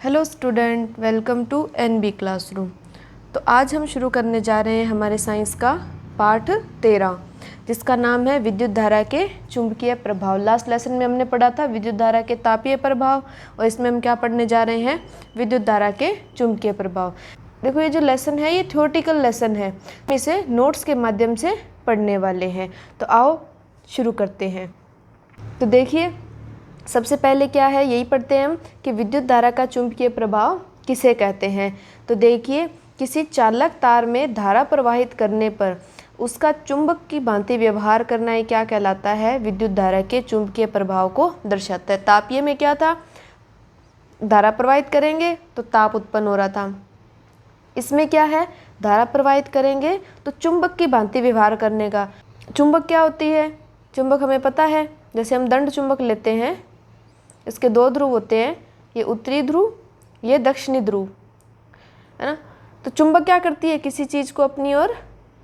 Hello student, welcome to NB classroom. तो आज हम शुरू करने जा रहे हैं हमारे साइंस का पाठ 13, जिसका नाम है विद्युत धारा के चुंबकीय प्रभाव। लास्ट लेसन में हमने पढ़ा था विद्युत धारा के तापीय प्रभाव, और इसमें हम क्या पढ़ने जा रहे हैं, विद्युत धारा के चुंबकीय प्रभाव। देखो, ये जो लेसन है ये थ्योरेटिकल लेसन है, हम इसे नोट्स के माध्यम से पढ़ने वाले हैं। तो आओ शुरू करते हैं। तो देखिए, सबसे पहले क्या है यही पढ़ते हैं हम कि विद्युत धारा का चुंबकीय प्रभाव किसे कहते हैं। तो देखिए, किसी चालक तार में धारा प्रवाहित करने पर उसका चुंबक की भांति व्यवहार करना ये क्या कहलाता है, विद्युत धारा के चुंबकीय प्रभाव को दर्शाता है। तापीय में क्या था, धारा प्रवाहित करेंगे तो ताप उत्पन्न हो रहा था। इसमें क्या है, धारा प्रवाहित करेंगे तो चुंबक की भांति व्यवहार करने का। चुंबक क्या होती है, चुंबक हमें पता है, जैसे हम दंड चुंबक लेते हैं, इसके दो ध्रुव होते हैं, ये उत्तरी ध्रुव, ये दक्षिणी ध्रुव, है ना। तो चुंबक क्या करती है, किसी चीज़ को अपनी ओर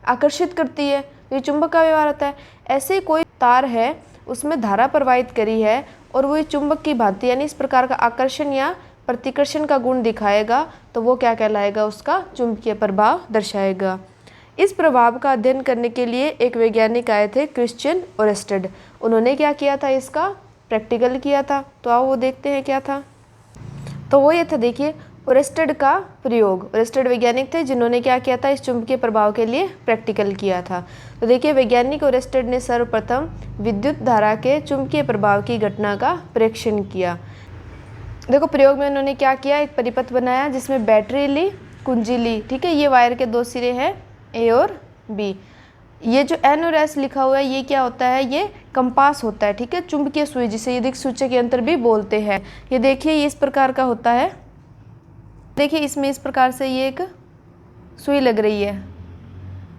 आकर्षित करती है, तो ये चुंबक का व्यवहार होता है। ऐसे ही कोई तार है, उसमें धारा प्रवाहित करी है और वो चुंबक की भांति यानी इस प्रकार का आकर्षण या प्रतिकर्षण का गुण दिखाएगा, तो वो क्या कहलाएगा, उसका चुंबकीय प्रभाव दर्शाएगा। इस प्रभाव का अध्ययन करने के लिए एक वैज्ञानिक आए थे, क्रिश्चियन ओरेस्टेड। उन्होंने क्या किया था, इसका प्रैक्टिकल किया था। तो आओ वो देखते हैं क्या था। तो वो ये था, देखिए, ओरेस्टेड का प्रयोग। ओरेस्टेड वैज्ञानिक थे जिन्होंने क्या किया था, इस चुंबकीय प्रभाव के लिए प्रैक्टिकल किया था। तो देखिए, वैज्ञानिक ओरेस्टेड ने सर्वप्रथम विद्युत धारा के चुंबकीय प्रभाव की घटना का प्रेक्षण किया। देखो, प्रयोग में उन्होंने क्या किया, एक परिपथ बनाया जिसमें बैटरी ली, कुंजी ली, ठीक है। ये वायर के दो सिरे हैं, ए और बी। ये जो एन और एस लिखा हुआ है ये क्या होता है, ये कंपास होता है, ठीक है, चुंबकीय सुई, जिसे ये दिक्सूचक यंत्र भी बोलते हैं। ये देखिए, ये इस प्रकार का होता है। देखिए, इसमें इस प्रकार से ये एक सुई लग रही है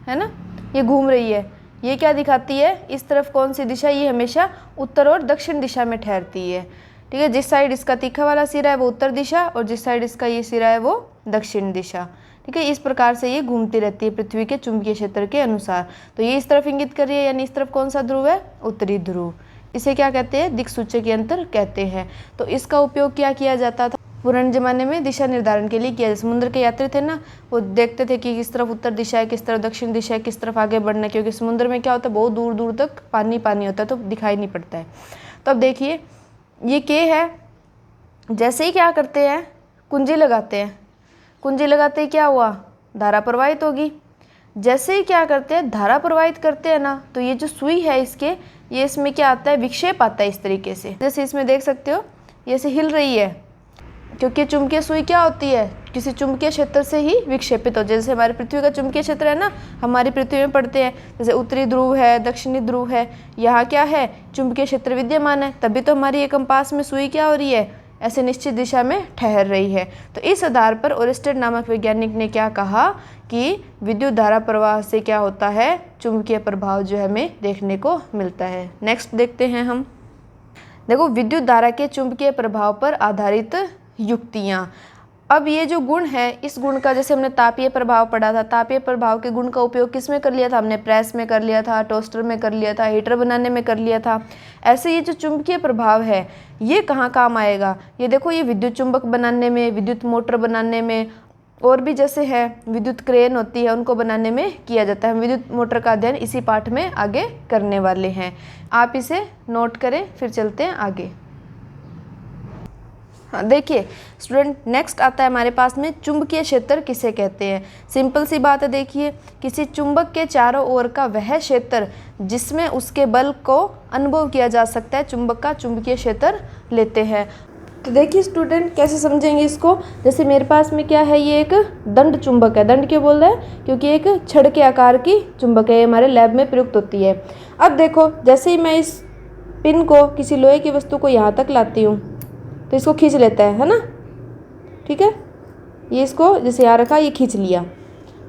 ना, ये घूम रही है। ये क्या दिखाती है, इस तरफ कौन सी दिशा, ये हमेशा उत्तर और दक्षिण दिशा में ठहरती है, ठीक है। जिस साइड इसका तीखा वाला सिरा है वो उत्तर दिशा, और जिस साइड इसका ये सिरा है वो दक्षिण दिशा, ठीक है। इस प्रकार से ये घूमती रहती है पृथ्वी के चुंबकीय क्षेत्र के अनुसार। तो ये इस तरफ इंगित कर रही है, यानी इस तरफ कौन सा ध्रुव है, उत्तरी ध्रुव। इसे क्या कहते हैं, दिक्सूचक यंत्र कहते हैं। तो इसका उपयोग क्या किया जाता था, पुराने जमाने में दिशा निर्धारण के लिए किया। समुद्र के यात्री थे ना, वो देखते थे कि किस तरफ उत्तर दिशा है, किस तरफ दक्षिण दिशा है, किस तरफ आगे बढ़ना है, क्योंकि समुद्र में क्या होता है, बहुत दूर दूर तक पानी पानी होता है, तो दिखाई नहीं पड़ता है। तो अब देखिए, ये के है, जैसे ही क्या करते हैं, कुंजी लगाते हैं, कुंजी लगाते ही क्या हुआ, धारा प्रवाहित होगी। जैसे ही क्या करते हैं, धारा प्रवाहित करते हैं ना, तो ये जो सुई है इसके, ये इसमें क्या आता है, विक्षेप आता है इस तरीके से। जैसे इसमें देख सकते हो, ये ऐसे हिल रही है, क्योंकि चुंबकीय सुई क्या होती है, किसी चुंबकीय क्षेत्र से ही विक्षेपित हो। जैसे हमारी पृथ्वी का चुंबकीय क्षेत्र है ना, हमारी पृथ्वी में पढ़ते हैं, जैसे उत्तरी ध्रुव है, दक्षिणी ध्रुव है, यहाँ क्या है, चुंबकीय क्षेत्र विद्यमान है, तभी तो हमारी ये कंपास में सुई क्या हो रही है, ऐसे निश्चित दिशा में ठहर रही है। तो इस आधार पर ओरेस्टेड नामक वैज्ञानिक ने क्या कहा कि विद्युत धारा प्रवाह से क्या होता है, चुंबकीय प्रभाव जो हमें देखने को मिलता है। नेक्स्ट देखते हैं हम। देखो, विद्युत धारा के चुंबकीय प्रभाव पर आधारित युक्तियाँ। अब ये जो गुण है, इस गुण का, जैसे हमने तापीय प्रभाव पढ़ा था, तापीय प्रभाव के गुण का उपयोग किस में कर लिया था, हमने प्रेस में कर लिया था, टोस्टर में कर लिया था, हीटर बनाने में कर लिया था। ऐसे ये जो चुंबकीय प्रभाव है ये कहाँ काम आएगा, ये देखो, ये विद्युत चुंबक बनाने में, विद्युत मोटर बनाने में, और भी जैसे है विद्युत क्रेन होती है उनको बनाने में किया जाता है। हम विद्युत मोटर का अध्ययन इसी पाठ में आगे करने वाले हैं, आप इसे नोट करें, फिर चलते हैं आगे। हाँ, देखिए स्टूडेंट, नेक्स्ट आता है हमारे पास में, चुंबकीय क्षेत्र किसे कहते हैं। सिंपल सी बात है, देखिए, किसी चुंबक के चारों ओर का वह क्षेत्र जिसमें उसके बल को अनुभव किया जा सकता है, चुंबक का चुंबकीय क्षेत्र लेते हैं। तो देखिए स्टूडेंट, कैसे समझेंगे इसको। जैसे मेरे पास में क्या है, ये एक दंड चुंबक है। दंड क्यों बोल रहे हैं, क्योंकि एक छड़ के आकार की चुंबक है, हमारे लैब में प्रयुक्त होती है। अब देखो, जैसे ही मैं इस पिन को, किसी लोहे की वस्तु को यहाँ तक लाती हूँ, तो इसको खींच लेता है ना, ठीक है। ये इसको जैसे यहाँ रखा, ये खींच लिया,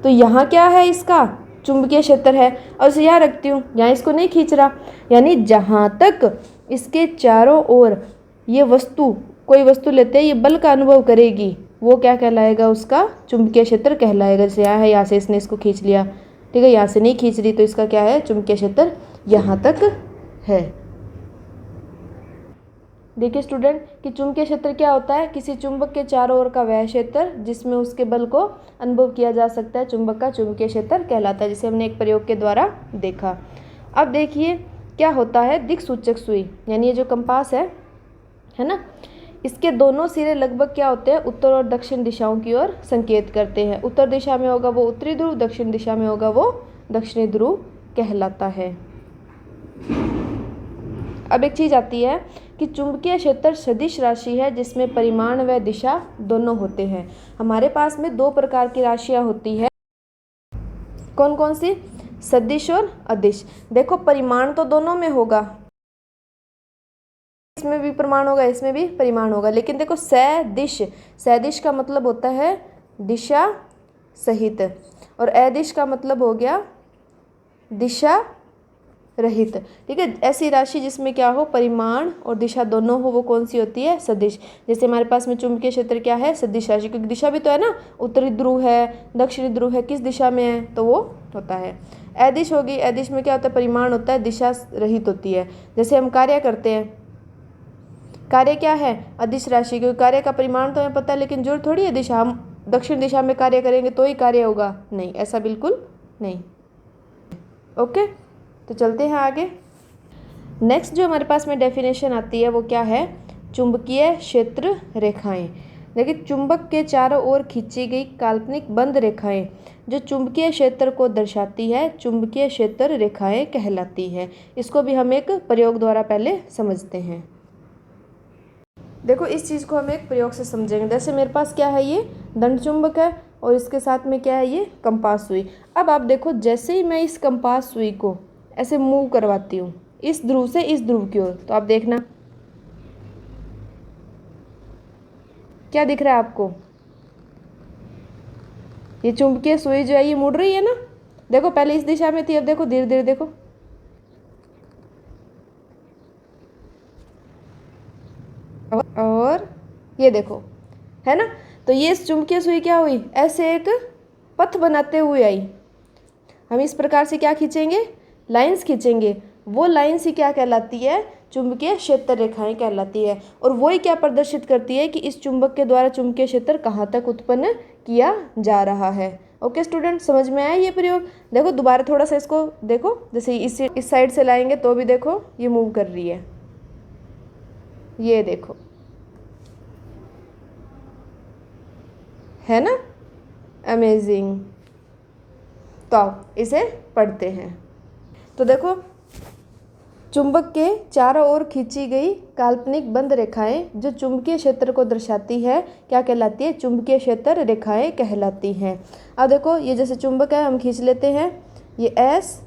तो यहाँ क्या है, इसका चुंबकीय क्षेत्र है। और इसे यहाँ रखती हूँ, यहाँ इसको नहीं खींच रहा, यानी जहाँ तक इसके चारों ओर ये वस्तु, कोई वस्तु लेते हैं, ये बल का अनुभव करेगी, वो क्या कहलाएगा, उसका चुंबकीय क्षेत्र कहलाएगा। जैसे यहाँ है, यहाँ से इसने इसको खींच लिया, ठीक है, यहाँ से नहीं खींच रही, तो इसका क्या है, चुंबकीय क्षेत्र यहाँ तक है। देखिए स्टूडेंट कि चुंबकीय क्षेत्र क्या होता है, किसी चुंबक के चारों ओर का वह क्षेत्र जिसमें उसके बल को अनुभव किया जा सकता है, चुंबक का चुंबकीय क्षेत्र कहलाता है, जिसे हमने एक प्रयोग के द्वारा देखा। अब देखिए क्या होता है, दिक्सूचक सुई यानी ये जो कंपास है ना, इसके दोनों सिरे लगभग क्या होते हैं, उत्तर और दक्षिण दिशाओं की ओर संकेत करते हैं। उत्तर दिशा में होगा वो उत्तरी ध्रुव, दक्षिण दिशा में होगा वो दक्षिणी ध्रुव कहलाता है। अब एक चीज आती है कि चुंबकीय क्षेत्र सदिश राशि है जिसमें परिमाण व दिशा दोनों होते हैं। हमारे पास में दो प्रकार की राशियां होती है, कौन कौन सी, सदिश और अदिश। देखो परिमाण तो दोनों में होगा, इसमें भी परिमाण होगा, इसमें भी परिमाण होगा, लेकिन देखो सदिश, सदिश का मतलब होता है दिशा सहित, और अदिश का मतलब हो गया दिशा रहित। ठीक है, ऐसी राशि जिसमें क्या हो, परिमाण और दिशा दोनों हो, वो कौन सी होती है, सदिश। जैसे हमारे पास में चुंबकीय क्षेत्र क्या है, सदिश राशि, क्योंकि दिशा भी तो है ना, उत्तरी ध्रुव है, दक्षिणी ध्रुव है, किस दिशा में है, तो वो होता है। अदिश होगी, अदिश में क्या होता है, परिमाण होता है, दिशा रहित होती है। जैसे हम कार्य करते हैं, कार्य क्या है, अदिश राशि, क्योंकि कार्य का परिमाण तो हमें पता है, लेकिन जरूरत थोड़ी है दिशा, हम दक्षिण दिशा में कार्य करेंगे तो ही कार्य होगा, नहीं, ऐसा बिल्कुल नहीं। ओके, तो चलते हैं आगे। नेक्स्ट जो हमारे पास में डेफिनेशन आती है वो क्या है, चुंबकीय क्षेत्र रेखाएं। देखिए चुंबक के चारों ओर खींची गई काल्पनिक बंद रेखाएं जो चुंबकीय क्षेत्र को दर्शाती है, चुंबकीय क्षेत्र रेखाएं कहलाती है। इसको भी हम एक प्रयोग द्वारा पहले समझते हैं। देखो इस चीज़ को हम एक प्रयोग से समझेंगे। जैसे मेरे पास क्या है, ये दंड चुंबक है और इसके साथ में क्या है, ये कंपास सुई। अब आप देखो जैसे ही मैं इस कंपास सुई को ऐसे मूव करवाती हूँ इस ध्रुव से इस ध्रुव की ओर, तो आप देखना क्या दिख रहा है आपको, ये चुंबकीय सुई जो है ये मुड़ रही है ना। देखो पहले इस दिशा में थी, अब देखो धीरे धीरे देखो, और ये देखो, है ना। तो ये चुंबकीय सुई क्या हुई, ऐसे एक पथ बनाते हुए आई। हम इस प्रकार से क्या खींचेंगे, लाइंस खींचेंगे, वो लाइंस ही क्या कहलाती है, चुंबकीय क्षेत्र रेखाएं कहलाती है। और वही क्या प्रदर्शित करती है कि इस चुंबक के द्वारा चुंबकीय क्षेत्र कहाँ तक उत्पन्न किया जा रहा है। ओके स्टूडेंट, समझ में आया ये प्रयोग। देखो दोबारा थोड़ा सा इसको देखो, जैसे इस साइड से लाएंगे तो भी देखो ये मूव कर रही है, ये देखो, है ना, अमेजिंग। तो आओ इसे पढ़ते हैं। तो देखो चुंबक के चारों ओर खींची गई काल्पनिक बंद रेखाएं जो चुंबकीय क्षेत्र को दर्शाती है क्या कहलाती है, चुंबकीय क्षेत्र रेखाएं कहलाती हैं। अब देखो ये जैसे चुंबक है, हम खींच लेते हैं, ये एस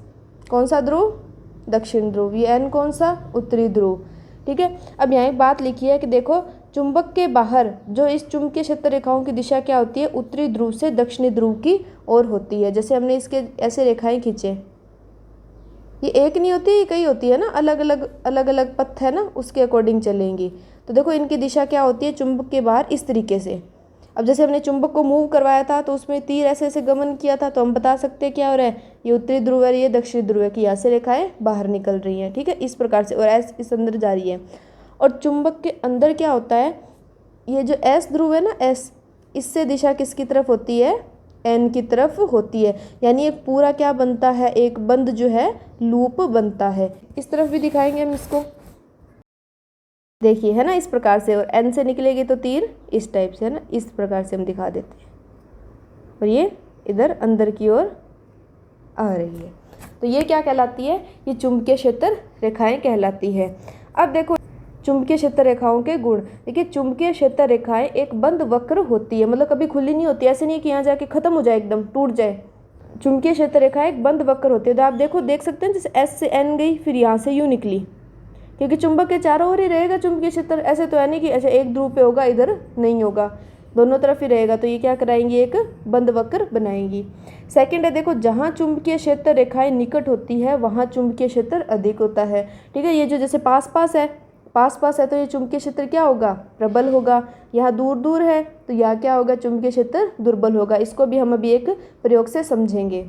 कौन सा ध्रुव, दक्षिण ध्रुव, ये एन कौन सा, उत्तरी ध्रुव। ठीक है, अब यहाँ एक बात लिखी है कि देखो चुंबक के बाहर जो इस चुंबकीय क्षेत्र रेखाओं की दिशा क्या होती है, उत्तरी ध्रुव से दक्षिणी ध्रुव की ओर होती है। जैसे हमने इसके ऐसे रेखाएं खींचे, ये एक नहीं होती, ये कई होती है ना, अलग अलग पथ है ना, उसके अकॉर्डिंग चलेंगी। तो देखो इनकी दिशा क्या होती है, चुंबक के बाहर इस तरीके से। अब जैसे हमने चुंबक को मूव करवाया था तो उसमें तीर ऐसे ऐसे गमन किया था, तो हम बता सकते हैं क्या हो रहा है, ये उत्तरी ध्रुव है, ये दक्षिणी ध्रुव है, कि यहाँ से रेखाएं बाहर निकल रही हैं। ठीक है, इस प्रकार से, और एस इस अंदर जा रही है। और चुंबक के अंदर क्या होता है, ये जो एस ध्रुव है ना, एस, इससे दिशा किसकी तरफ होती है, एन की तरफ होती है। यानी एक पूरा क्या बनता है, एक बंद जो है लूप बनता है। इस तरफ भी दिखाएंगे हम इसको, देखिए, है ना, इस प्रकार से। और एन से निकलेगी तो तीर इस टाइप से, है ना, इस प्रकार से हम दिखा देते हैं, और ये इधर अंदर की ओर आ रही है। तो ये क्या कहलाती है, ये चुंबकीय क्षेत्र रेखाएं कहलाती है। अब देखो चुंबकीय क्षेत्र रेखाओं के गुण। देखिए चुंबकीय क्षेत्र रेखाएं एक बंद वक्र होती है, मतलब कभी खुली नहीं होती, ऐसे नहीं कि यहाँ जाके खत्म हो जाए, एकदम टूट जाए। चुंबकीय क्षेत्र रेखाएं एक बंद वक्र होती है। तो आप देखो देख सकते हैं, जैसे एस से एन गई, फिर यहाँ से यू निकली, क्योंकि चुंबक के चारों ओर ही रहेगा चुंबकीय क्षेत्र। ऐसे तो है नहीं कि ऐसे एक ध्रुव पे होगा, इधर नहीं होगा, दोनों तरफ ही रहेगा। तो ये क्या कराएंगी, एक बंद वक्र बनाएंगी। सेकंड है, देखो जहाँ चुंबकीय क्षेत्र रेखाएं निकट होती है वहाँ चुंबकीय क्षेत्र अधिक होता है। ठीक है, ये जो जैसे पास पास है तो ये चुंबकीय क्षेत्र क्या होगा, प्रबल होगा। यहाँ दूर दूर है तो यहाँ क्या होगा, चुंबकीय क्षेत्र दुर्बल होगा। इसको भी हम अभी एक प्रयोग से समझेंगे।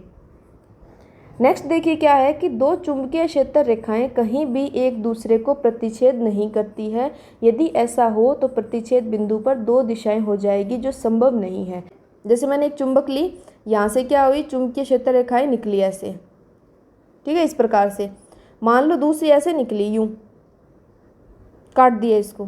नेक्स्ट देखिए क्या है कि दो चुंबकीय क्षेत्र रेखाएं कहीं भी एक दूसरे को प्रतिच्छेद नहीं करती है। यदि ऐसा हो तो प्रतिच्छेद बिंदु पर दो दिशाएं हो जाएगी जो संभव नहीं है। जैसे मैंने एक चुंबक ली, यहाँ से क्या हुई, चुंबकीय क्षेत्र रेखाएं निकली ऐसे, ठीक है, इस प्रकार से। मान लो दूसरी ऐसे निकली, यूं काट दिया इसको,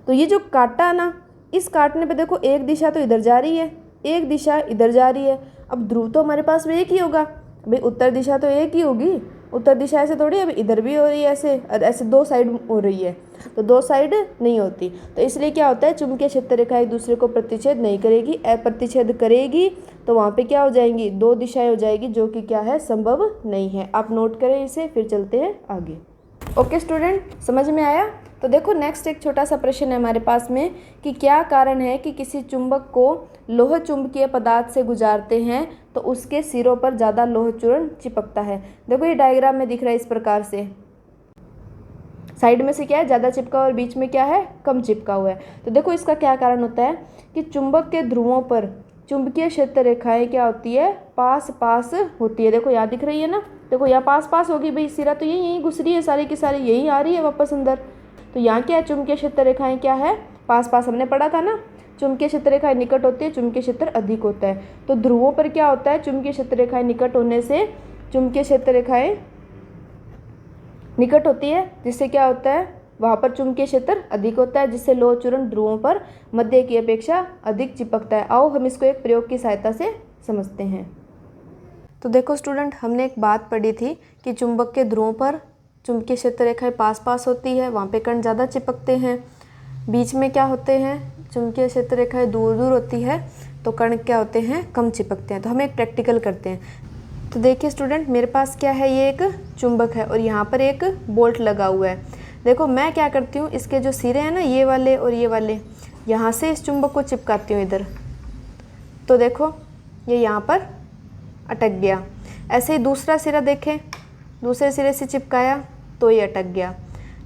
तो ये जो काटा ना, इस काटने पे देखो एक दिशा तो इधर जा रही है, एक दिशा इधर जा रही है। अब ध्रुव तो हमारे पास में एक ही होगा भाई, उत्तर दिशा तो एक ही होगी, उत्तर दिशा ऐसे थोड़ी, अभी इधर भी हो रही है ऐसे, और ऐसे दो साइड हो रही है, तो दो साइड नहीं होती। तो इसलिए क्या होता है, चुंबकीय क्षेत्र रेखा एक दूसरे को प्रतिच्छेद नहीं करेगी। प्रतिच्छेद करेगी तो वहाँ पे क्या हो जाएंगी, दो दिशाएं हो जाएगी, जो कि क्या है, संभव नहीं है। आप नोट करें इसे, फिर चलते हैं आगे। ओके स्टूडेंट, समझ में आया? तो देखो नेक्स्ट एक छोटा सा प्रश्न है हमारे पास में कि क्या कारण है कि किसी चुंबक को लोह चुंबकीय पदार्थ से गुजारते हैं तो उसके सिरों पर ज़्यादा लोह चूर्ण चिपकता है। देखो ये डायग्राम में दिख रहा है इस प्रकार से, साइड में से क्या है, ज़्यादा चिपका हुआ और बीच में क्या है, कम चिपका हुआ है। तो देखो इसका क्या कारण होता है कि चुंबक के ध्रुवों पर चुंबकीय क्षेत्र रेखाएं क्या होती है, पास पास होती है। देखो यहाँ दिख रही है ना, देखो यहाँ पास पास होगी भाई, सिरा तो यहीं घुस रही है, सारी की सारी यहीं आ रही है वापस अंदर। तो यहाँ क्या है, चुंबकीय क्षेत्र रेखाएं क्या है, पास पास, हमने पढ़ा था ना, चुंबकीय क्षेत्र रेखाएं निकट होती है, चुंबकीय क्षेत्र अधिक होता है। तो ध्रुवों पर क्या होता है, चुंबकीय क्षेत्र रेखाएं निकट होने से चुंबकीय क्षेत्र रेखाएं निकट होती है, जिससे क्या होता है, वहाँ पर चुंबकीय क्षेत्र अधिक होता है, जिससे लोह चूर्ण ध्रुवों पर मध्य की अपेक्षा अधिक चिपकता है। आओ हम इसको एक प्रयोग की सहायता से समझते हैं। तो देखो स्टूडेंट, हमने एक बात पढ़ी थी कि चुंबक के ध्रुवों पर चुंबकीय क्षेत्र रेखाएं पास पास होती है, वहाँ पे कण ज़्यादा चिपकते हैं। बीच में क्या होते हैं, चुंबकीय क्षेत्र रेखाएं दूर दूर होती है, तो कण क्या होते हैं, कम चिपकते हैं। तो हम एक प्रैक्टिकल करते हैं। तो देखिए स्टूडेंट, मेरे पास क्या है, ये एक चुंबक है और यहाँ पर एक बोल्ट लगा हुआ है। देखो मैं क्या करती हूँ, इसके जो सिरे हैं ना, ये वाले और ये वाले, यहाँ से इस चुंबक को चिपकाती हूँ इधर। तो देखो ये यहाँ पर अटक गया। ऐसे ही दूसरा सिरा देखें, दूसरे सिरे से चिपकाया तो ये अटक गया।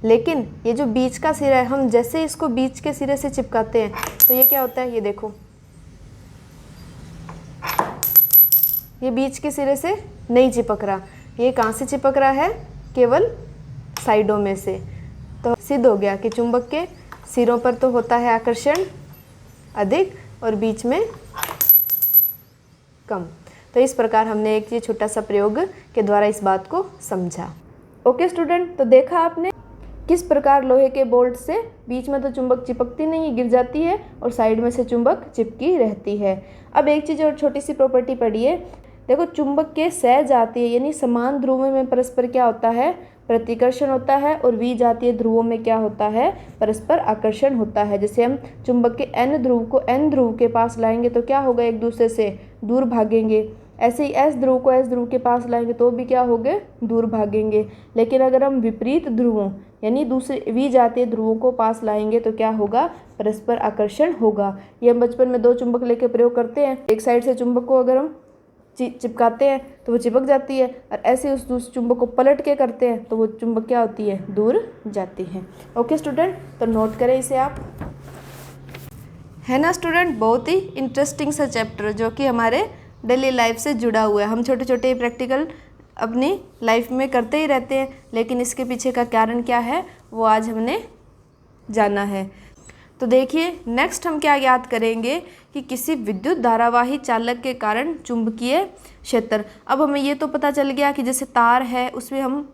लेकिन ये जो बीच का सिरा है, हम जैसे इसको बीच के सिरे से चिपकाते हैं तो ये क्या होता है, ये देखो, ये बीच के सिरे से नहीं चिपक रहा। ये कहाँ से चिपक रहा है, केवल साइडों में से। तो सिद्ध हो गया कि चुंबक के सिरों पर तो होता है आकर्षण अधिक और बीच में कम। तो इस प्रकार हमने एक ये छोटा सा प्रयोग के द्वारा इस बात को समझा। ओके स्टूडेंट, तो देखा आपने किस प्रकार लोहे के बोल्ट से बीच में तो चुंबक चिपकती नहीं, गिर जाती है, और साइड में से चुंबक चिपकी रहती है। अब एक चीज़ और छोटी सी प्रॉपर्टी पढ़िए। देखो चुंबक के सहजातीय यानी समान ध्रुवों में परस्पर क्या होता है, प्रतिकर्षण होता है, और विजातीय ध्रुवों में क्या होता है, परस्पर आकर्षण होता है। जैसे हम चुंबक के n ध्रुव को n ध्रुव के पास लाएंगे तो क्या होगा, एक दूसरे से दूर भागेंगे। ऐसे ही s ध्रुव को s ध्रुव के पास लाएंगे तो भी क्या होंगे, दूर भागेंगे। लेकिन अगर हम विपरीत ध्रुवों यानी दूसरे विजातीय ध्रुवों को पास लाएंगे तो क्या होगा, परस्पर आकर्षण होगा। ये हम बचपन में दो चुंबक लेके प्रयोग करते हैं। एक साइड से चुंबक को अगर हम चिपकाते हैं तो वो चिपक जाती है, और ऐसे उस दूसरे चुंबक को पलट के करते हैं तो वो चुंबक क्या होती है, दूर जाती है। ओके स्टूडेंट, तो नोट करें इसे आप, है ना स्टूडेंट। बहुत ही इंटरेस्टिंग सा चैप्टर जो कि हमारे डेली लाइफ से जुड़ा हुआ है। हम छोटे छोटे प्रैक्टिकल अपनी लाइफ में करते ही रहते हैं, लेकिन इसके पीछे का कारण क्या है वो आज हमने जाना है। तो देखिए नेक्स्ट हम क्या याद करेंगे कि किसी विद्युत धारावाही चालक के कारण चुंबकीय क्षेत्र। अब हमें ये तो पता चल गया कि जैसे तार है उसमें हम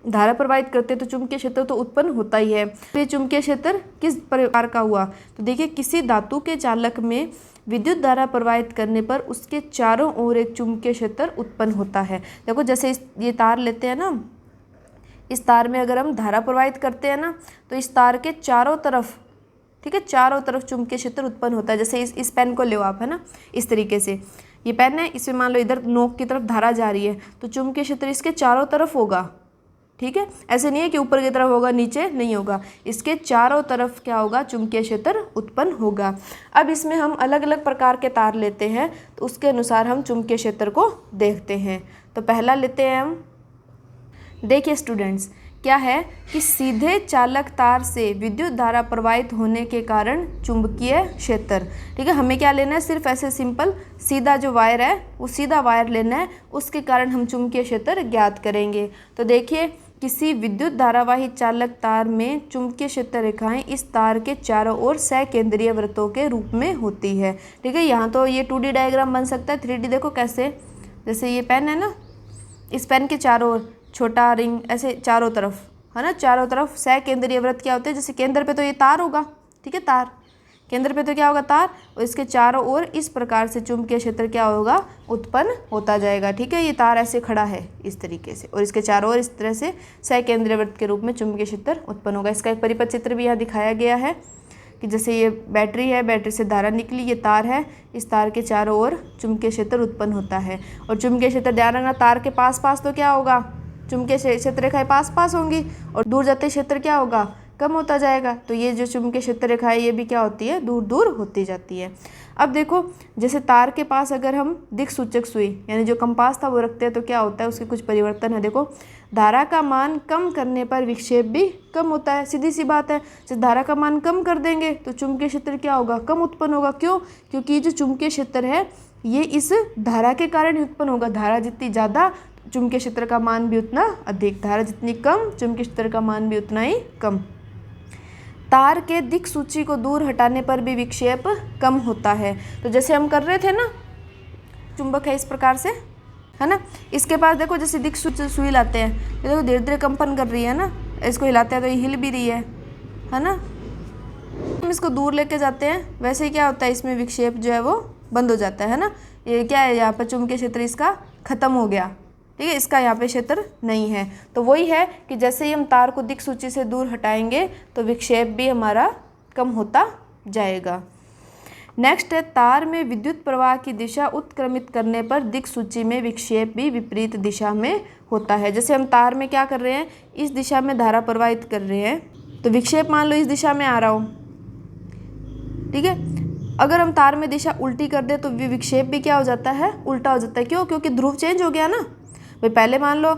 धारा प्रवाहित करते हैं तो चुंबकीय क्षेत्र तो उत्पन्न होता ही है। ये चुंबकीय क्षेत्र किस प्रकार का हुआ, तो देखिए किसी धातु के चालक में विद्युत धारा प्रवाहित करने पर उसके चारों ओर एक चुंबकीय क्षेत्र उत्पन्न होता है। देखो जैसे ये तार लेते हैं ना, इस तार में अगर हम धारा प्रवाहित करते हैं ना तो इस तार के चारों तरफ, ठीक है, चारों तरफ चुंबकीय क्षेत्र उत्पन्न होता है। जैसे इस पेन को ले आप, है ना, इस तरीके से ये पेन है, इसमें मान लो इधर नोक की तरफ धारा जा रही है तो चुंबकीय क्षेत्र इसके चारों तरफ होगा। ठीक है, ऐसे नहीं है कि ऊपर की तरफ होगा नीचे नहीं होगा, इसके चारों तरफ क्या होगा, चुंबकीय क्षेत्र उत्पन्न होगा। अब इसमें हम अलग अलग प्रकार के तार लेते हैं तो उसके अनुसार हम चुंबकीय क्षेत्र को देखते हैं। तो पहला लेते हैं हम, देखिए स्टूडेंट्स क्या है कि सीधे चालक तार से विद्युत धारा प्रवाहित होने के कारण चुंबकीय क्षेत्र। ठीक है, हमें क्या लेना है, सिर्फ ऐसे सिंपल सीधा जो वायर है वो सीधा वायर लेना है, उसके कारण हम चुंबकीय क्षेत्र ज्ञात करेंगे। तो देखिए, किसी विद्युत धारावाही चालक तार में चुंबकीय क्षेत्र रेखाएं इस तार के चारों ओर सकेंद्रीय वृत्तों के रूप में होती है। ठीक है, यहाँ तो ये 2D डायग्राम बन सकता है, 3D देखो कैसे, जैसे ये पेन है ना, इस पेन के चारों ओर छोटा रिंग ऐसे चारों तरफ है ना, चारों तरफ सकेंद्रीय वृत्त क्या होते हैं, जैसे केंद्र पे तो ये तार होगा। ठीक है, तार केंद्र पे तो क्या होगा, तार, और इसके चारों ओर इस प्रकार से चुंबकीय क्षेत्र क्या होगा, उत्पन्न होता जाएगा। ठीक है, ये तार ऐसे खड़ा है इस तरीके से, और इसके चारों ओर इस तरह से सकेंद्रीय वृत्त के रूप में चुंबकीय क्षेत्र उत्पन्न होगा। इसका एक परिपथ चित्र भी यहाँ दिखाया गया है कि जैसे ये बैटरी है, बैटरी से धारा निकली, ये तार है, इस तार के चारों ओर चुंबकीय क्षेत्र उत्पन्न होता है। और चुंबकीय क्षेत्र, ध्यान रखना, तार के पास पास तो क्या होगा, चुंबकीय क्षेत्र रेखाएं पास पास होंगी, और दूर जाते क्षेत्र क्या होगा, कम होता जाएगा। तो ये जो चुंबकीय क्षेत्र रेखा है ये भी क्या होती है, दूर दूर होती जाती है। अब देखो, जैसे तार के पास अगर हम दिक सूचक सुई यानी जो कंपास था वो रखते हैं तो क्या होता है, उसके कुछ परिवर्तन है। देखो, धारा का मान कम करने पर विक्षेप भी कम होता है, सीधी सी बात है। जब धारा का मान कम कर देंगे तो चुंबकीय क्षेत्र क्या होगा, कम उत्पन्न होगा। क्यों? क्योंकि जो चुंबकीय क्षेत्र है ये इस धारा के कारण ही उत्पन्न होगा। धारा जितनी ज़्यादा चुंबकीय क्षेत्र का मान भी उतना अधिक, धारा जितनी कम चुंबकीय क्षेत्र का मान भी उतना ही कम। तार के दिक सूची को दूर हटाने पर भी विक्षेप कम होता है। तो जैसे हम कर रहे थे ना, चुंबक है इस प्रकार से, है ना, इसके पास देखो जैसे दिक सुई लाते हैं, ये देखो धीरे धीरे कंपन कर रही है ना, इसको हिलाते हैं तो ये हिल भी रही है ना। हम इसको दूर लेके जाते हैं, वैसे ही क्या होता है, इसमें विक्षेप जो है वो बंद हो जाता है ना। ये क्या है, यहाँ पर चुंबकीय क्षेत्र इसका खत्म हो गया। ठीक है, इसका यहाँ पे क्षेत्र नहीं है। तो वही है कि जैसे ही हम तार को दिक सूची से दूर हटाएंगे तो विक्षेप भी हमारा कम होता जाएगा। नेक्स्ट है, तार में विद्युत प्रवाह की दिशा उत्क्रमित करने पर दिक सूची में विक्षेप भी विपरीत दिशा में होता है। जैसे हम तार में क्या कर रहे हैं, इस दिशा में धारा प्रवाहित कर रहे हैं, तो विक्षेप मान लो इस दिशा में आ रहा हो। ठीक है, अगर हम तार में दिशा उल्टी कर दे तो विक्षेप भी क्या हो जाता है, उल्टा हो जाता है। क्यों? क्योंकि ध्रुव चेंज हो गया ना भाई। पहले मान लो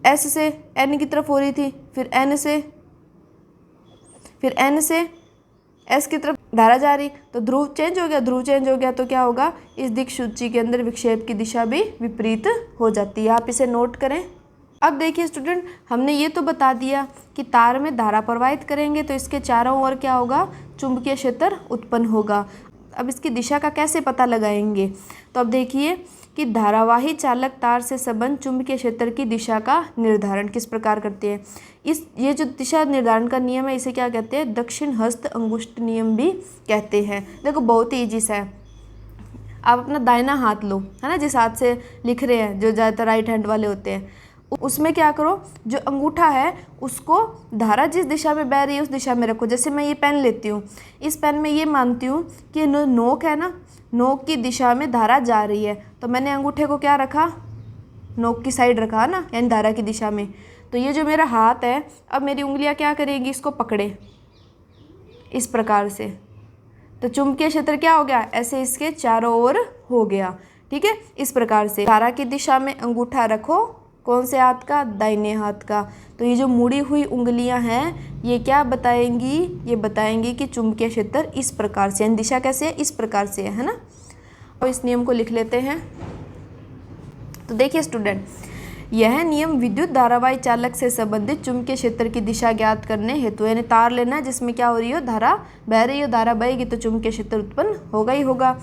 एस से एन की तरफ हो रही थी, फिर एन से एस की तरफ धारा जा रही, तो ध्रुव चेंज हो गया। ध्रुव चेंज हो गया तो क्या होगा, इस दिक सूची के अंदर विक्षेप की दिशा भी विपरीत हो जाती है। आप इसे नोट करें। अब देखिए स्टूडेंट, हमने ये तो बता दिया कि तार में धारा प्रवाहित करेंगे तो इसके चारों ओर क्या होगा, चुंबकीय क्षेत्र उत्पन्न होगा। अब इसकी दिशा का कैसे पता लगाएंगे, तो अब देखिए कि धारावाही चालक तार से संबंध चुंबकीय क्षेत्र की दिशा का निर्धारण किस प्रकार करते हैं। ये जो दिशा निर्धारण का नियम है इसे क्या कहते हैं, दक्षिण हस्त अंगुष्ठ नियम भी कहते हैं। देखो बहुत ही ईजी सा है। आप अपना दाहिना हाथ लो, है ना, जिस हाथ से लिख रहे हैं, जो ज़्यादातर राइट हैंड वाले होते हैं, उसमें क्या करो, जो अंगूठा है उसको धारा जिस दिशा में बह रही है उस दिशा में रखो। जैसे मैं ये पेन लेती हूँ, इस पेन में ये मानती हूँ कि नोक है ना, नोक की दिशा में धारा जा रही है, तो मैंने अंगूठे को क्या रखा, नोक की साइड रखा ना, यानी धारा की दिशा में। तो ये जो मेरा हाथ है, अब मेरी उंगलियां क्या करेंगी, इसको पकड़े इस प्रकार से, तो चुंबकीय क्षेत्र क्या हो गया, ऐसे इसके चारों ओर हो गया। ठीक है, इस प्रकार से धारा की दिशा में अंगूठा रखो, कौन से हाथ का, दाहिने हाथ का। तो ये जो मुड़ी हुई उंगलियां हैं ये क्या बताएंगी, ये बताएंगी कि चुंबकीय क्षेत्र इस प्रकार से, यानी दिशा कैसे है, इस प्रकार से है ना। और इस नियम को लिख लेते हैं। तो देखिए स्टूडेंट, यह नियम विद्युत धारावाही चालक से संबंधित चुंबकीय क्षेत्र की दिशा ज्ञात करने हेतु, यानी तार लेना है जिसमें क्या हो रही हो, धारा बह रही हो, धारा बहेगी तो चुंबकीय क्षेत्र उत्पन्न होगा ही होगा।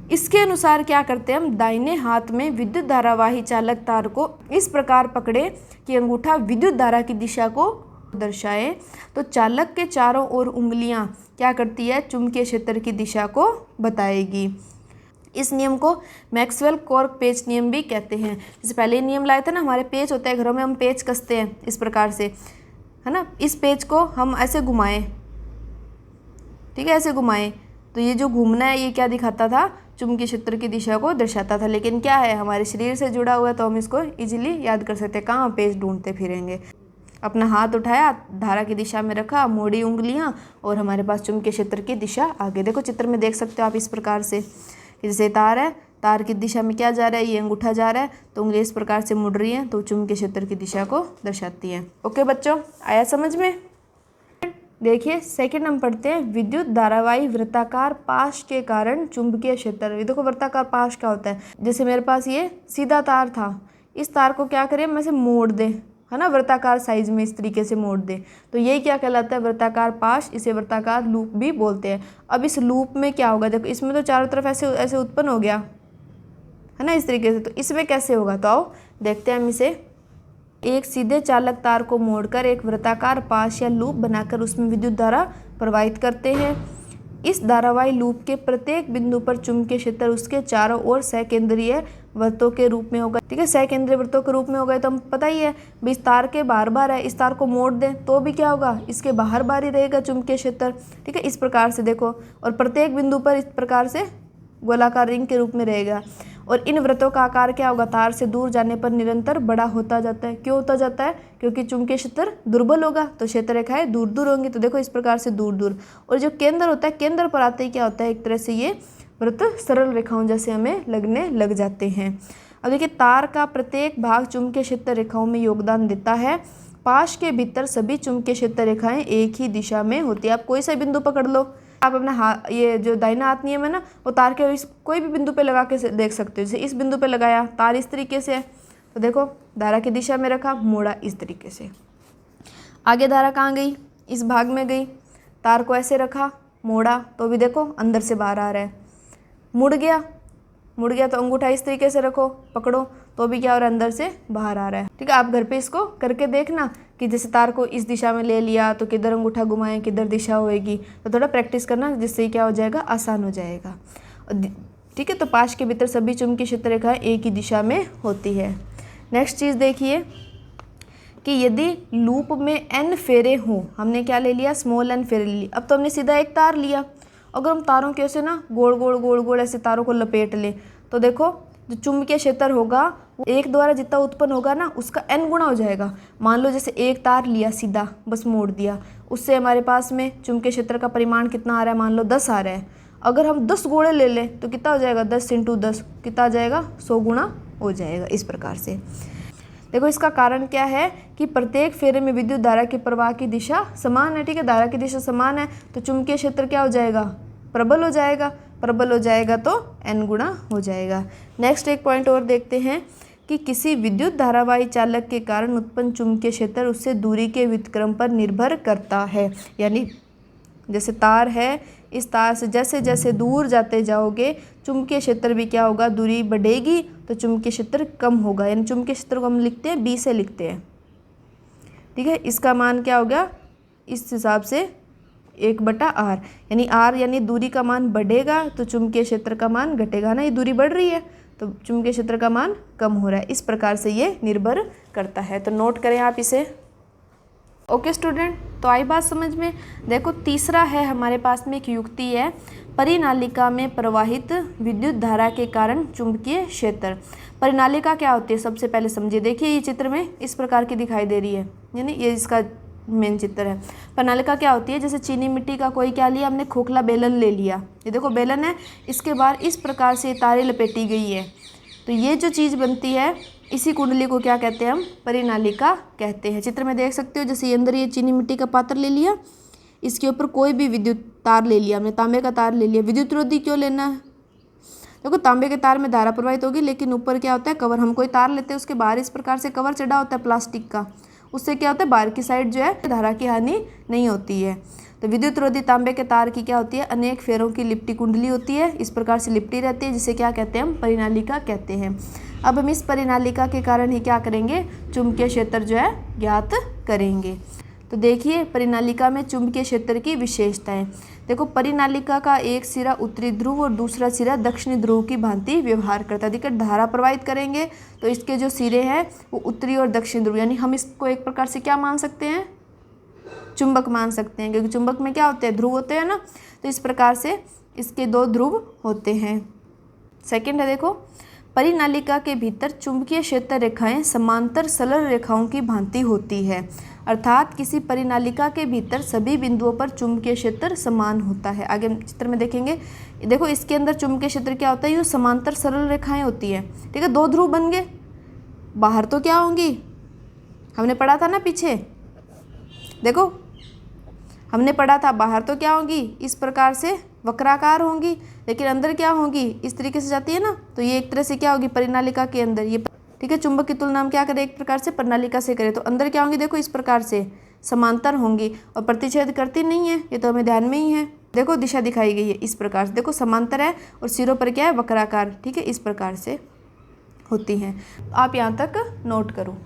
इसके अनुसार क्या करते हैं हम, दाहिने हाथ में विद्युत धारावाही चालक तार को इस प्रकार पकड़े कि अंगूठा विद्युत धारा की दिशा को दर्शाए, तो चालक के चारों ओर उंगलियां क्या करती है, चुंबकीय क्षेत्र की दिशा को बताएगी। इस नियम को मैक्सवेल कॉर्क पेच नियम भी कहते हैं। जैसे पहले नियम लाए थे ना, हमारे पेच होता है घरों में, हम पेच कसते हैं इस प्रकार से, है ना। इस पेच को हम ऐसे घुमाएं, ठीक है, ऐसे घुमाएं, तो ये जो घूमना है ये क्या दिखाता था, चुंबकीय क्षेत्र की दिशा को दर्शाता था। लेकिन क्या है, हमारे शरीर से जुड़ा हुआ है तो हम इसको इजीली याद कर सकते हैं। कहाँ पेच ढूंढते फिरेंगे। अपना हाथ उठाया, धारा की दिशा में रखा, मोड़ी उंगलियां, और हमारे पास चुंबकीय क्षेत्र की दिशा आगे। देखो चित्र में देख सकते हो आप इस प्रकार से, जैसे तार है, तार की दिशा में क्या जा रहा है, ये अंगूठा जा रहा है, तो उंगली इस प्रकार से मुड़ रही है, तो चुंबकीय क्षेत्र की दिशा को दर्शाती है। ओके बच्चों, आया समझ में। देखिए सेकंड हम पढ़ते हैं, विद्युत धारावाही वृत्ताकार पाश के कारण चुंबकीय क्षेत्र। ये देखो वृत्ताकार पाश क्या होता है, जैसे मेरे पास ये सीधा तार था, इस तार को क्या करें, मैं से मोड़ दें, है ना, वृत्ताकार साइज में इस तरीके से मोड़ दें, तो ये क्या कहलाता है, वृत्ताकार पाश। इसे वृत्ताकार लूप भी बोलते हैं। अब इस लूप में क्या होगा, देखो इसमें तो चारों तरफ ऐसे ऐसे उत्पन्न हो गया, है ना, इस तरीके से, तो इसमें कैसे होगा, तो आओ देखते हैं हम इसे। एक सीधे चालक तार को मोड़कर एक वृत्ताकार पाश या लूप बनाकर उसमें विद्युत धारा प्रवाहित करते हैं। इस धारावाही लूप के प्रत्येक बिंदु पर चुंबकीय क्षेत्र उसके चारों ओर सकेंद्रीय वृत्तों के रूप में होगा। ठीक है, सकेंद्रीय वृत्तों के रूप में होगा, तो हम पता ही है भाई इस तार के बार बार है, इस तार को मोड़ दें तो भी क्या होगा, इसके बाहर बार ही रहेगा चुंबकीय क्षेत्र। ठीक है, इस प्रकार से देखो, और प्रत्येक बिंदु पर इस प्रकार से गोलाकार रिंग के रूप में रहेगा। और इन वृत्तों का आकार क्या होगा, तार से दूर जाने पर निरंतर बड़ा होता जाता है। क्यों होता जाता है, क्योंकि चुंबकीय क्षेत्र दुर्बल होगा तो क्षेत्र रेखाएं दूर दूर होंगी, तो देखो इस प्रकार से दूर दूर। और जो केंद्र होता है, केंद्र पर आते ही क्या होता है, एक तरह से ये वृत्त सरल रेखाओं जैसे हमें लगने लग जाते हैं। अब देखिए तार का प्रत्येक भाग चुंबकीय क्षेत्र रेखाओं में योगदान देता है। पाश के भीतर सभी चुंबकीय क्षेत्र रेखाएं एक ही दिशा में होती है। आप कोई सा बिंदु पकड़ लो, आप अपना हाथ, ये जो दाहिना हाथ नियम है ना, वो तार के इस कोई भी बिंदु पे लगा के देख सकते हो। जैसे इस बिंदु पे लगाया, तार इस तरीके से है, तो देखो धारा की दिशा में रखा, मोड़ा इस तरीके से। आगे धारा कहाँ गई, इस भाग में गई, तार को ऐसे रखा, मोड़ा, तो भी देखो अंदर से बाहर आ रहा है। मुड़ गया तो अंगूठा इस तरीके से रखो, पकड़ो, तो भी क्या हो रहा है, अंदर से बाहर आ रहा है। ठीक है, आप घर पे इसको करके देखना कि जैसे तार को इस दिशा में ले लिया तो किधर अंगूठा घुमाएं, किधर दिशा होएगी, तो थोड़ा प्रैक्टिस करना, जिससे क्या हो जाएगा, आसान हो जाएगा। ठीक है, तो पाश के भीतर सभी चुंबकीय क्षेत्र रेखाएं एक ही दिशा में होती है। नेक्स्ट चीज़ देखिए कि यदि लूप में n फेरे हों, हमने क्या ले लिया, स्मॉल n फेरे ली। अब तो हमने सीधा एक तार लिया, अगर हम तारों के ऐसे ना गोल गोल गोल गोल ऐसे तारों को लपेट ले, तो देखो जो चुंबकीय क्षेत्र होगा वो एक द्वारा जितना उत्पन्न होगा ना, उसका n गुना हो जाएगा। मान लो जैसे एक तार लिया सीधा, बस मोड़ दिया, उससे हमारे पास में चुंबकीय क्षेत्र का परिमाण कितना आ रहा है, मान लो 10 आ रहा है। अगर हम 10 गोले ले लें तो कितना हो जाएगा, 10 × 10 कितना आ जाएगा, 100 गुना हो जाएगा। इस प्रकार से देखो, इसका कारण क्या है कि प्रत्येक फेरे में विद्युत धारा के प्रवाह की दिशा समान है। ठीक है, धारा की दिशा समान है तो चुंबकीय क्षेत्र क्या हो जाएगा, प्रबल हो जाएगा। प्रबल हो जाएगा तो n गुना हो जाएगा। नेक्स्ट एक पॉइंट और देखते हैं कि किसी विद्युत धारावाही चालक के कारण उत्पन्न चुंबकीय क्षेत्र उससे दूरी के व्युत्क्रम पर निर्भर करता है। यानी जैसे तार है, इस तार से जैसे जैसे दूर जाते जाओगे चुंबकीय क्षेत्र भी क्या होगा, दूरी बढ़ेगी तो चुंबकीय क्षेत्र कम होगा। यानी चुंबकीय क्षेत्र को हम लिखते हैं b से लिखते हैं। ठीक है, इसका मान क्या होगा, इस हिसाब से 1/r, यानी r यानी दूरी का मान बढ़ेगा तो चुंबकीय क्षेत्र का मान घटेगा ना, ये दूरी बढ़ रही है तो चुंबकीय क्षेत्र का मान कम हो रहा है। इस प्रकार से ये निर्भर करता है, तो नोट करें आप इसे। ओके स्टूडेंट, तो आई बात समझ में। देखो तीसरा है हमारे पास में एक युक्ति है, परिनालिका में प्रवाहित विद्युत धारा के कारण चुंबकीय क्षेत्र। परिनालिका क्या होती है, सबसे पहले समझिए। देखिए ये चित्र में इस प्रकार की दिखाई दे रही है, यानी ये इसका मेन चित्र है। परिनालिका क्या होती है, जैसे चीनी मिट्टी का कोई क्या लिया, हमने खोखला बेलन ले लिया, ये देखो बेलन है, इसके बाद इस प्रकार से तारें लपेटी गई है, तो ये जो चीज़ बनती है इसी कुंडली को क्या कहते हैं, हम परिनालिका कहते हैं। चित्र में देख सकते हो, जैसे अंदर ये चीनी मिट्टी का पात्र ले लिया, इसके ऊपर कोई भी विद्युत तार ले लिया, हमने तांबे का तार ले लिया। विद्युत रोधी क्यों लेना है, देखो तांबे के तार में धारा प्रवाहित होगी, लेकिन ऊपर क्या होता है, कवर। हम कोई तार लेते हैं उसके बाहर इस प्रकार से कवर चढ़ा होता है प्लास्टिक का, उससे क्या होता है, बाहर की साइड जो है धारा की हानि नहीं होती है। तो विद्युत रोधी तांबे के तार की क्या होती है, अनेक फेरों की लिपटी कुंडली होती है, इस प्रकार से लिपटी रहती है, जिसे क्या कहते हैं, हम परिनालिका कहते हैं। अब हम इस परिनालिका के कारण ही क्या करेंगे, चुंबकीय क्षेत्र जो है ज्ञात करेंगे। तो देखिए परिनालिका में चुंबकीय क्षेत्र की विशेषताएं। देखो परिनालिका का एक सिरा उत्तरी ध्रुव और दूसरा सिरा दक्षिणी ध्रुव की भांति व्यवहार करता है। देखिए धारा प्रवाहित करेंगे तो इसके जो सिरे हैं वो उत्तरी और दक्षिणी ध्रुव, यानी हम इसको एक प्रकार से क्या मान सकते हैं, चुंबक मान सकते हैं, क्योंकि चुंबक में क्या होते हैं, ध्रुव होते हैं ना, तो इस प्रकार से इसके 2 ध्रुव होते हैं। सेकंड है देखो, परिनालिका के भीतर चुंबकीय क्षेत्र रेखाएं समांतर सरल रेखाओं की भांति होती है। अर्थात किसी परिनालिका के भीतर सभी बिंदुओं पर चुंबकीय क्षेत्र समान होता है। आगे चित्र में देखेंगे, देखो इसके अंदर चुंबकीय क्षेत्र क्या होता है, ये समांतर सरल रेखाएं होती है। ठीक है, दो ध्रुव बन गए, बाहर तो क्या होंगी, हमने पढ़ा था ना पीछे, देखो हमने पढ़ा था बाहर तो क्या होंगी, इस प्रकार से वक्राकार होंगी, लेकिन अंदर क्या होंगी, इस तरीके से जाती है ना, तो ये एक तरह से क्या होगी, परिनालिका के अंदर ये। ठीक है, चुंबक की तुलना हम क्या करें, एक प्रकार से प्रणालिका से करें, तो अंदर क्या होंगी, देखो इस प्रकार से समांतर होंगी और प्रतिच्छेद करती नहीं है, ये तो हमें ध्यान में ही है। देखो दिशा दिखाई गई है इस प्रकार से, देखो समांतर है और सिरों पर क्या है, वक्राकार। ठीक है, इस प्रकार से होती हैं। आप यहाँ तक नोट करो।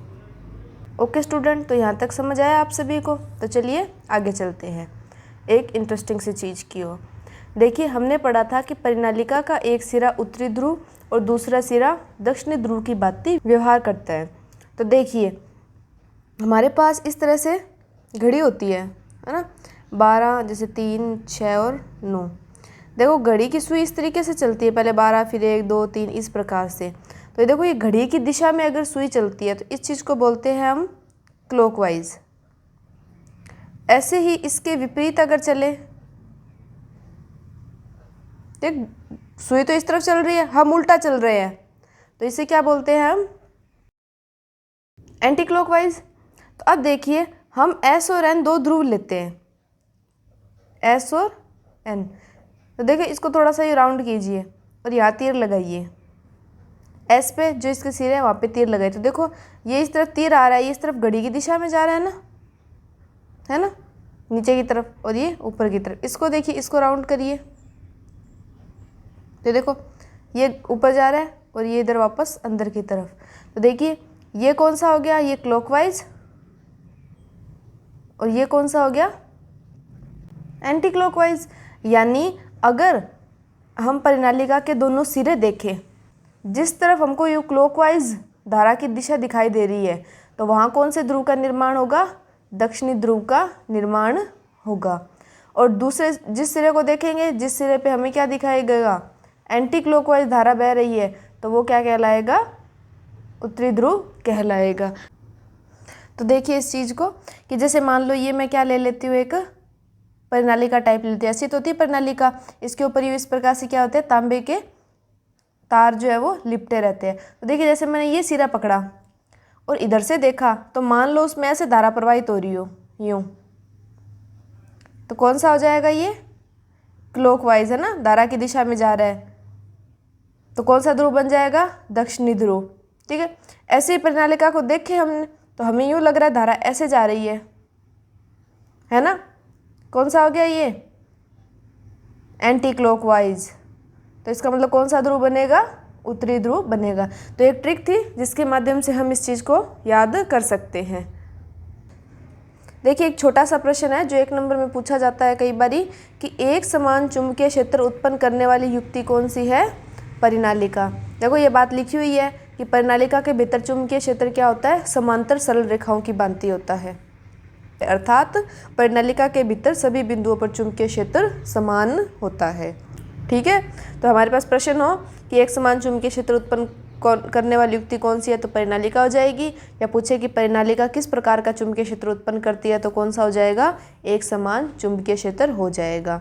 ओके स्टूडेंट, तो यहाँ तक समझ आया आप सभी को। तो चलिए आगे चलते हैं एक इंटरेस्टिंग सी चीज़ की ओर। देखिए, हमने पढ़ा था कि परिनालिका का एक सिरा उत्तरी ध्रुव और दूसरा सिरा दक्षिणी ध्रुव की भांति व्यवहार करता है। तो देखिए हमारे पास इस तरह से घड़ी होती है ना, 12, जैसे 3, 6 और 9। देखो घड़ी की सुई इस तरीके से चलती है, पहले 12, फिर 1, 2, 3, इस प्रकार से। तो देखो ये घड़ी की दिशा में अगर सुई चलती है तो इस चीज़ को बोलते हैं हम क्लॉकवाइज। ऐसे ही इसके विपरीत अगर चले, देख सुई तो इस तरफ चल रही है, हम उल्टा चल रहे हैं, तो इसे क्या बोलते हैं हम, एंटी क्लॉकवाइज। तो अब देखिए हम S और N दो ध्रुव लेते हैं, S और N। तो देखिए इसको थोड़ा सा ये राउंड कीजिए और यहाँ तीर लगाइए, S पे जो इसके सिरे है वहाँ पे तीर लगाइए। तो देखो ये इस तरफ तीर आ रहा है, ये इस तरफ घड़ी की दिशा में जा रहा है ना, नीचे की तरफ, और ये ऊपर की तरफ। इसको देखिए, इसको राउंड करिए, तो देखो ये ऊपर जा रहा है और ये इधर वापस अंदर की तरफ। तो देखिए ये कौन सा हो गया, ये क्लॉकवाइज, और ये कौन सा हो गया, एंटी क्लॉकवाइज। यानी अगर हम परिनालिका के दोनों सिरे देखें, जिस तरफ हमको ये क्लॉकवाइज धारा की दिशा दिखाई दे रही है, तो वहाँ कौन से ध्रुव का निर्माण होगा, दक्षिणी ध्रुव का निर्माण होगा। और दूसरे जिस सिरे को देखेंगे, जिस सिरे पे हमें क्या दिखाई देगा, एंटी क्लॉकवाइज धारा बह रही है, तो वो क्या कहलाएगा, उत्तरी ध्रुव कहलाएगा। तो देखिए इस चीज़ को कि जैसे मान लो ये मैं क्या ले लेती हूँ, एक परिनालिका टाइप लेती हूँ, ऐसी तो होती है परिनालिका, इसके ऊपर ये इस प्रकार से क्या होते हैं, तांबे के तार जो है वो लिपटे रहते हैं। तो देखिए जैसे मैंने ये सिरा पकड़ा और इधर से देखा, तो मान लो उसमें ऐसे धारा प्रवाहित हो रही हो यूँ, तो कौन सा हो जाएगा, ये क्लॉकवाइज है ना, धारा की दिशा में जा रहा है, तो कौन सा ध्रुव बन जाएगा, दक्षिणी ध्रुव। ठीक है, ऐसे ही परिनालिका को देखे हमने, तो हमें यूँ लग रहा है धारा ऐसे जा रही है ना, कौन सा हो गया ये, एंटी क्लॉकवाइज। तो इसका मतलब कौन सा ध्रुव बनेगा, उत्तरी ध्रुव बनेगा। तो एक ट्रिक थी जिसके माध्यम से हम इस चीज़ को याद कर सकते हैं। देखिए एक छोटा सा प्रश्न है जो 1 नंबर में पूछा जाता है कई बारी, कि एक समान चुंबकीय क्षेत्र उत्पन्न करने वाली युक्ति कौन सी है, परिनालिका। देखो ये बात लिखी हुई है कि परिनालिका के भीतर चुंबकीय क्षेत्र क्या होता है, समांतर सरल रेखाओं की भांति होता है। अर्थात परिनालिका के भीतर सभी बिंदुओं पर चुंबकीय क्षेत्र समान होता है। ठीक है, तो हमारे पास प्रश्न हो कि एक समान चुंबकीय क्षेत्र उत्पन्न करने वाली युक्ति कौन सी है, तो परिनालिका हो जाएगी। या पूछे कि परिनालिका किस प्रकार का चुंबकीय क्षेत्र उत्पन्न करती है, तो कौन सा हो जाएगा, एक समान चुंबकीय क्षेत्र हो जाएगा।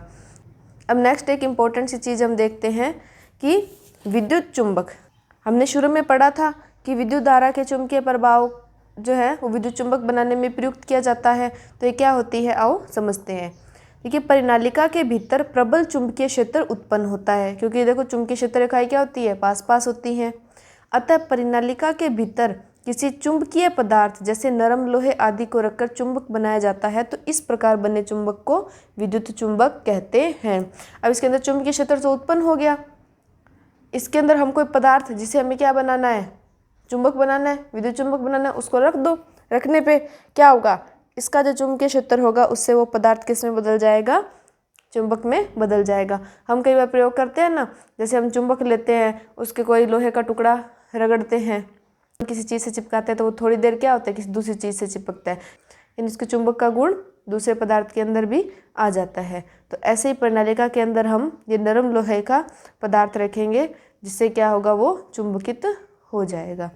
अब नेक्स्ट एक इम्पोर्टेंट सी चीज़ हम देखते हैं कि विद्युत चुंबक। हमने शुरू में पढ़ा था कि विद्युत धारा के चुंबकीय प्रभाव जो है वो विद्युत चुंबक बनाने में प्रयुक्त किया जाता है। तो ये क्या होती है, आओ समझते हैं। देखिए परिनालिका के भीतर प्रबल चुंबकीय क्षेत्र उत्पन्न होता है, क्योंकि देखो चुंबकीय क्षेत्र रेखाएं क्या होती है, पास पास होती हैं। अतः परिनालिका के भीतर किसी चुंबकीय पदार्थ जैसे नरम लोहे आदि को रखकर चुंबक बनाया जाता है, तो इस प्रकार बने चुंबक को विद्युत चुंबक कहते हैं। अब इसके अंदर चुंबकीय क्षेत्र तो उत्पन्न हो गया, इसके अंदर हम कोई पदार्थ जिसे हमें क्या बनाना है, चुंबक बनाना है, विद्युत चुंबक बनाना है, उसको रख दो। रखने पे क्या होगा, इसका जो चुंबकीय क्षेत्र होगा उससे वो पदार्थ किस में बदल जाएगा, चुंबक में बदल जाएगा। हम कई बार प्रयोग करते हैं ना, जैसे हम चुंबक लेते हैं, उसके कोई लोहे का टुकड़ा रगड़ते हैं, किसी चीज़ से चिपकाते हैं, तो वो थोड़ी देर क्या होता है, किसी दूसरी चीज़ से चिपकता है, यानी इसके चुंबक का गुण दूसरे पदार्थ के अंदर भी आ जाता है। तो ऐसे ही परिनालिका के अंदर हम ये नरम लोहे का पदार्थ रखेंगे जिससे क्या होगा, वो चुंबकित हो जाएगा।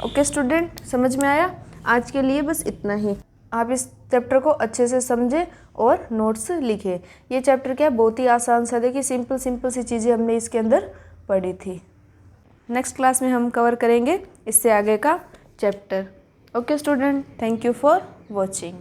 ओके स्टूडेंट, समझ में आया? आज के लिए बस इतना ही। आप इस चैप्टर को अच्छे से समझें और नोट्स लिखें। ये चैप्टर क्या बहुत ही आसान सा, देखिए सिंपल सी चीज़ें हमने इसके अंदर पढ़ी थी। नेक्स्ट क्लास में हम कवर करेंगे इससे आगे का chapter. Okay student, thank you for watching.